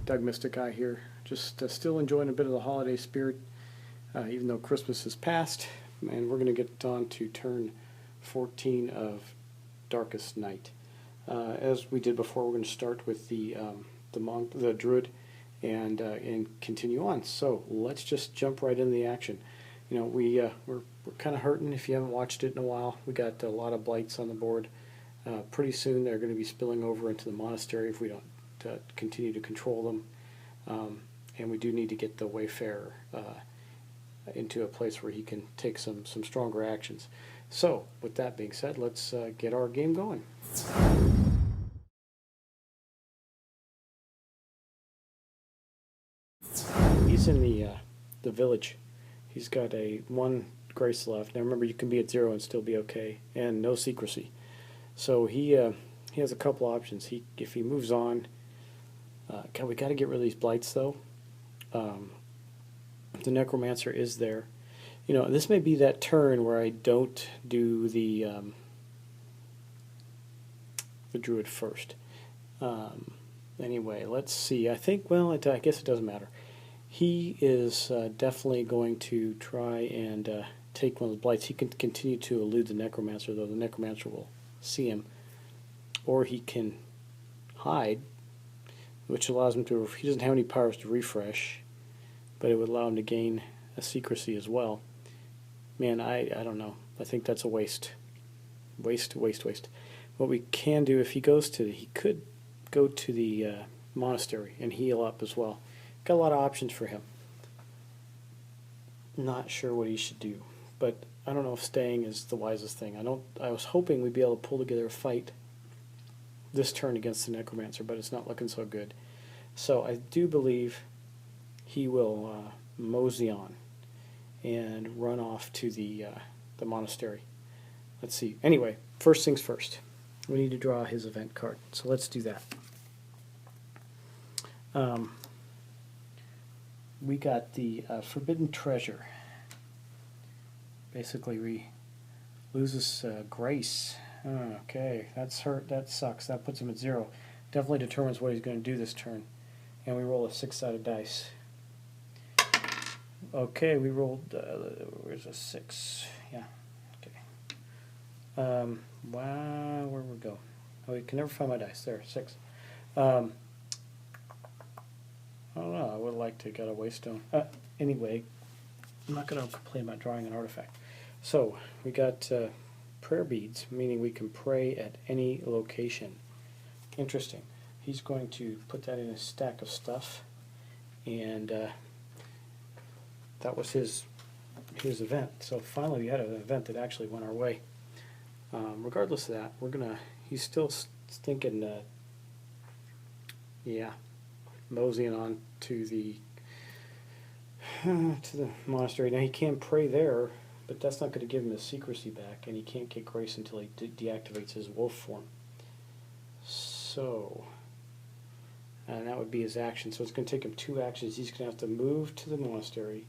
Doug Mystic Eye here. Just still enjoying a bit of the holiday spirit, even though Christmas is past. And we're going to get on to turn 14 of Darkest Night. As we did before, we're going to start with the Druid, and continue on. So let's just jump right into the action. You know, we're kind of hurting if you haven't watched it in a while. We got a lot of blights on the board. Pretty soon they're going to be spilling over into the monastery if we don't continue to control them. And we do need to get the Wayfarer into a place where he can take some stronger actions. So, with that being said, let's get our game going. He's in the village. He's got one grace left. Now remember, you can be at 0 and still be okay, and no secrecy. So he has a couple options. If he moves on, we got to get rid of these blights though. The necromancer is there. You know, this may be that turn where I don't do the druid first. Anyway, let's see. I think, well, I guess it doesn't matter. He is definitely going to try and take one of the blights. He can continue to elude the necromancer, though the necromancer will see him. Or he can hide, which allows him to, he doesn't have any powers to refresh, but it would allow him to gain a secrecy as well. Man, I don't know. I think that's a waste. Waste. What we can do, if he goes to, he could go to the monastery and heal up as well. Got a lot of options for him. Not sure what he should do, but I don't know if staying is the wisest thing. I was hoping we'd be able to pull together a fight this turn against the necromancer, but it's not looking so good. So I do believe he will mosey on and run off to the monastery. Let's see. Anyway, first things first. We need to draw his event card. So let's do that. We got the Forbidden Treasure. Basically, we loses grace. Okay, that's hurt. That sucks. That puts him at 0. Definitely determines what he's going to do this turn. And we roll a 6-sided dice. Okay, we rolled. Where's a 6? Yeah. Okay. Wow, where we go? Oh, we can never find my dice. There, 6. I don't know. I would like to get a waystone. Anyway, I'm not going to complain about drawing an artifact. So we got prayer beads, meaning we can pray at any location. Interesting. He's going to put that in a stack of stuff, and that was his event. So finally, we had an event that actually went our way. Regardless of that, he's still thinking, moseying on to the monastery. Now he can pray there, but that's not going to give him his secrecy back, and he can't get grace until he deactivates his wolf form. So, and that would be his action. So it's going to take him 2 actions. He's going to have to move to the monastery,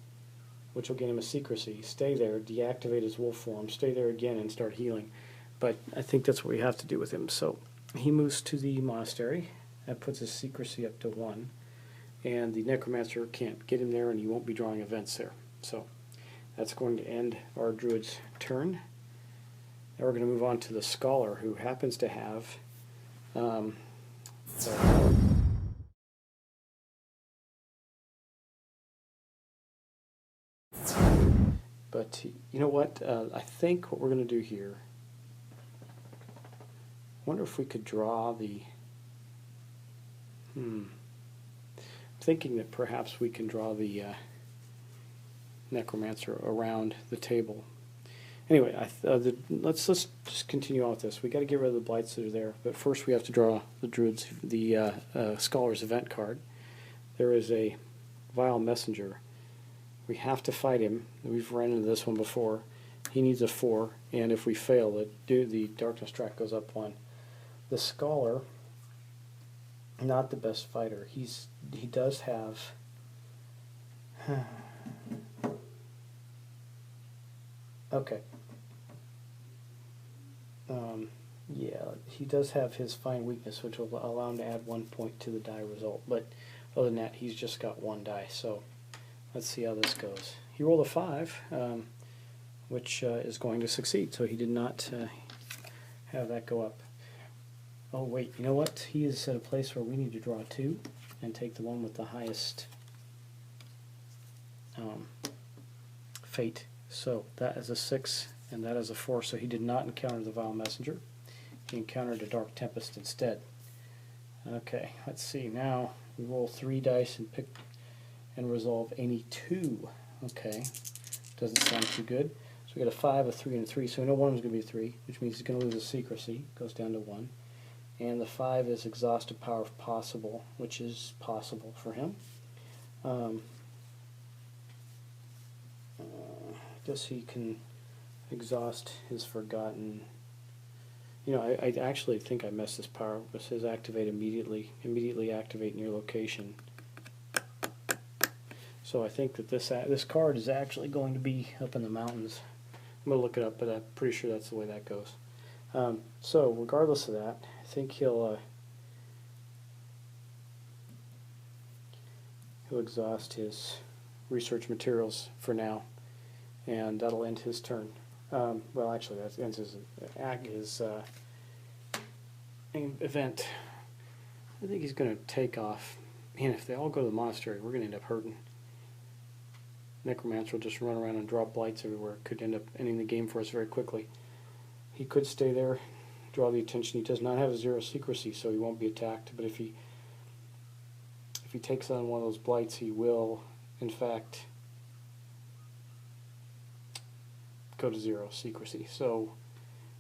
which will get him a secrecy, stay there, deactivate his wolf form, stay there again, and start healing. But I think that's what we have to do with him. So he moves to the monastery. That puts his secrecy up to 1. And the necromancer can't get him there, and he won't be drawing events there. So that's going to end our druid's turn. Now we're going to move on to the scholar, who happens to have but you know what? I think what we're going to do here, I wonder if we could draw the thinking that perhaps we can draw the necromancer around the table. Anyway, let's just continue on with this. We got to get rid of the blights that are there, but first we have to draw the scholar's event card. There is a vile messenger. We have to fight him. We've run into this one before. He needs a 4, and if we fail, the darkness track goes up 1. The scholar, not the best fighter. He does have okay. Yeah, he does have his fine weakness, which will allow him to add 1 point to the die result. But Other than that, he's just got one die. So let's see how this goes. He rolled a 5, which is going to succeed. So he did not have that go up. Oh wait, you know what? He is at a place where we need to draw 2 and take the one with the highest fate. So that is a 6 and that is a 4. So he did not encounter the Vile Messenger. He encountered a Dark Tempest instead. Okay, let's see. Now we roll 3 dice and pick and resolve any 2. Okay, doesn't sound too good. So we got a 5, a 3, and a 3. So we know one of them is going to be a 3, which means he's going to lose his secrecy. Goes down to 1. And the 5 is exhaustive power if possible, which is possible for him. I guess he can exhaust his forgotten. You know, I actually think I messed this power. It says activate immediately. Immediately activate near location. So I think that this card is actually going to be up in the mountains. I'm going to look it up, but I'm pretty sure that's the way that goes. So regardless of that, I think he'll exhaust his research materials for now, and that'll end his turn. Well, actually, that ends his event. I think he's going to take off. Man, if they all go to the monastery, we're going to end up hurting. Necromancer will just run around and drop blights everywhere. Could end up ending the game for us very quickly. He could stay there, draw the attention. He does not have a 0 secrecy, so he won't be attacked. But if he takes on one of those blights, he will, in fact, go to 0 secrecy. So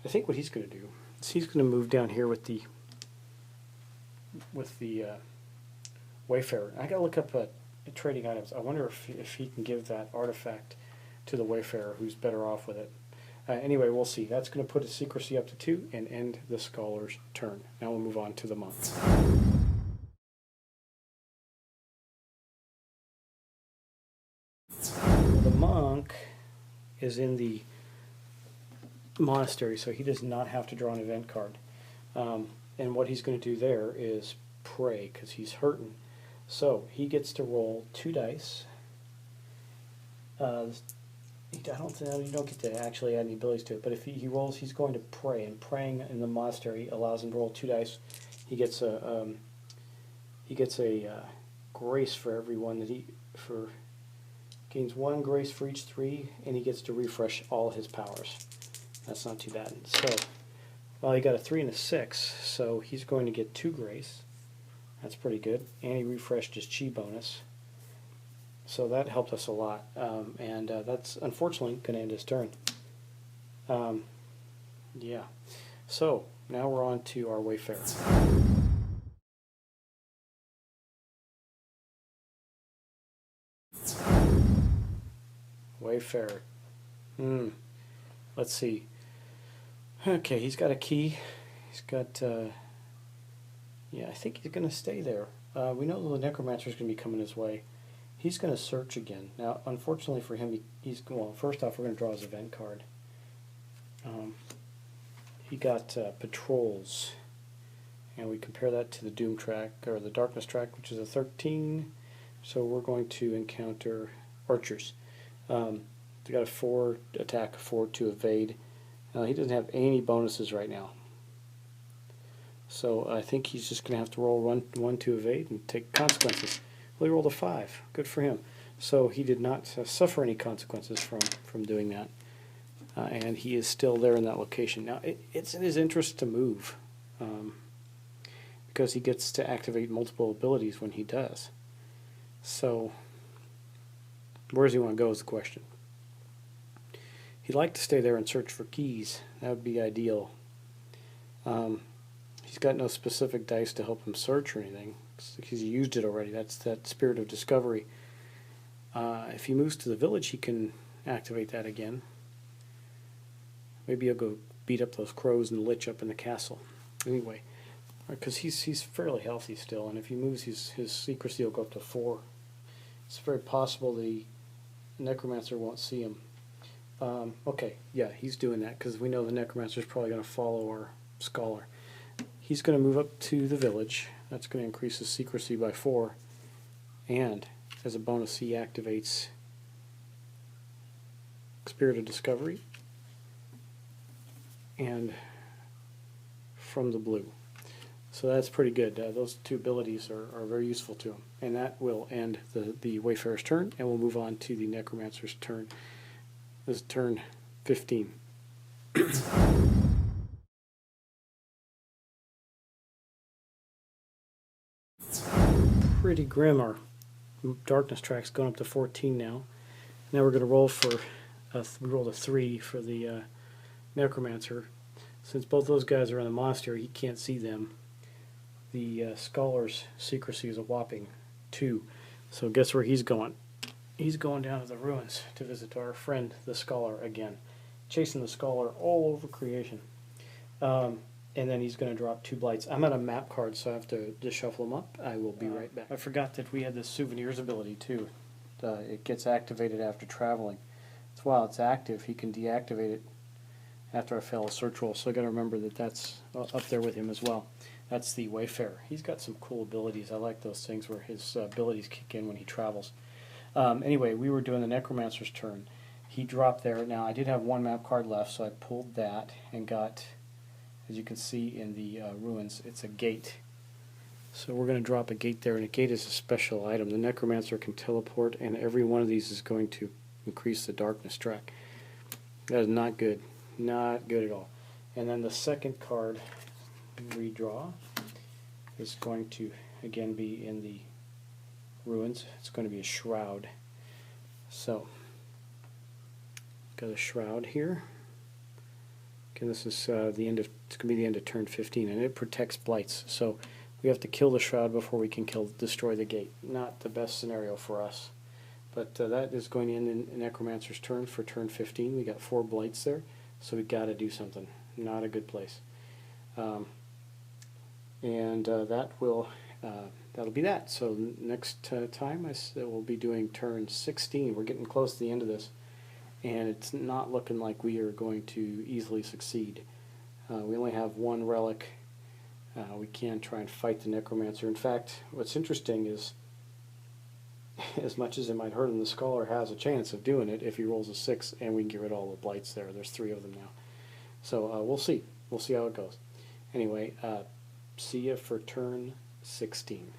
I think what he's going to do is he's going to move down here with the Wayfarer. I got to look up trading items. I wonder if he can give that artifact to the Wayfarer, who's better off with it. Anyway, we'll see. That's going to put his secrecy up to 2 and end the scholar's turn. Now we'll move on to the monk. The monk is in the monastery, so he does not have to draw an event card. And what he's going to do there is pray, because he's hurting. So he gets to roll 2 dice. You don't get to actually add any abilities to it, but if he rolls, he's going to pray, and praying in the monastery allows him to roll 2 dice. He gets a grace for everyone that gains 1 grace for each 3, and he gets to refresh all his powers. That's not too bad. So, well, he got a 3 and a 6, so he's going to get 2 grace. That's pretty good, and he refreshed his chi bonus. So that helped us a lot, and that's unfortunately going to end his turn. Yeah. So now we're on to our Wayfarer. Wayfarer. Let's see. Okay, he's got a key. He's got. Yeah, I think he's going to stay there. We know the Necromancer is going to be coming his way. He's going to search again. Now, unfortunately for him, well, first off, we're going to draw his event card. He got patrols, and we compare that to the Doom track, or the Darkness track, which is a 13. So we're going to encounter archers. They got a 4 attack, a 4 to evade. He doesn't have any bonuses right now. So I think he's just going to have to roll 1 to evade and take consequences. Well, he rolled a 5. Good for him. So he did not suffer any consequences from doing that. And he is still there in that location. Now, it's in his interest to move, because he gets to activate multiple abilities when he does. So, where does he want to go is the question. He'd like to stay there and search for keys. That would be ideal. He's got no specific dice to help him search or anything. He's used it already. That's that spirit of discovery. If he moves to the village, he can activate that again. Maybe he'll go beat up those crows and lich up in the castle. Anyway, because he's fairly healthy still, and if he moves, his secrecy will go up to 4. It's very possible the Necromancer won't see him. Okay, yeah, he's doing that because we know the Necromancer is probably going to follow our scholar. He's going to move up to the village. That's going to increase his secrecy by 4. And as a bonus, he activates Spirit of Discovery and From the Blue. So that's pretty good. Those two abilities are very useful to him. And that will end the Wayfarer's turn, and we'll move on to the Necromancer's turn. This is turn 15. Pretty grim. Our darkness track's going up to 14 now. Now we're going to roll for, we rolled a 3 for the Necromancer. Since both those guys are in the monastery, he can't see them. The Scholar's secrecy is a whopping 2. So guess where he's going? He's going down to the ruins to visit our friend, the Scholar, again. Chasing the Scholar all over creation. And then he's going to drop 2 blights. I'm out of map cards, so I have to just shuffle them up. I will be right back. I forgot that we had this Souvenirs ability, too. It gets activated after traveling. So while it's active, he can deactivate it after I fail a search roll. So I got to remember that that's up there with him as well. That's the Wayfarer. He's got some cool abilities. I like those things where his abilities kick in when he travels. Anyway, we were doing the Necromancer's turn. He dropped there. Now, I did have 1 map card left, so I pulled that and got, as you can see in the ruins, it's a gate. So we're going to drop a gate there, and a gate is a special item. The Necromancer can teleport, and every one of these is going to increase the darkness track. That is not good. Not good at all. And then the second card, redraw, is going to again be in the ruins. It's going to be a shroud. So, got a shroud here. Okay, this is the end of. It's going to be the end of turn 15, and it protects blights. So we have to kill the shroud before we can destroy the gate. Not the best scenario for us, but that is going to end in Necromancer's turn for turn 15. We got 4 blights there, so we got to do something. Not a good place. That will that'll be that. So next time we'll be doing turn 16. We're getting close to the end of this, and it's not looking like we are going to easily succeed. We only have 1 relic. We can try and fight the Necromancer. In fact, what's interesting is, as much as it might hurt him, the Scholar has a chance of doing it if he rolls a 6, and we can get rid of all the blights there. There's 3 of them now. So we'll see. We'll see how it goes. Anyway, see you for turn 16.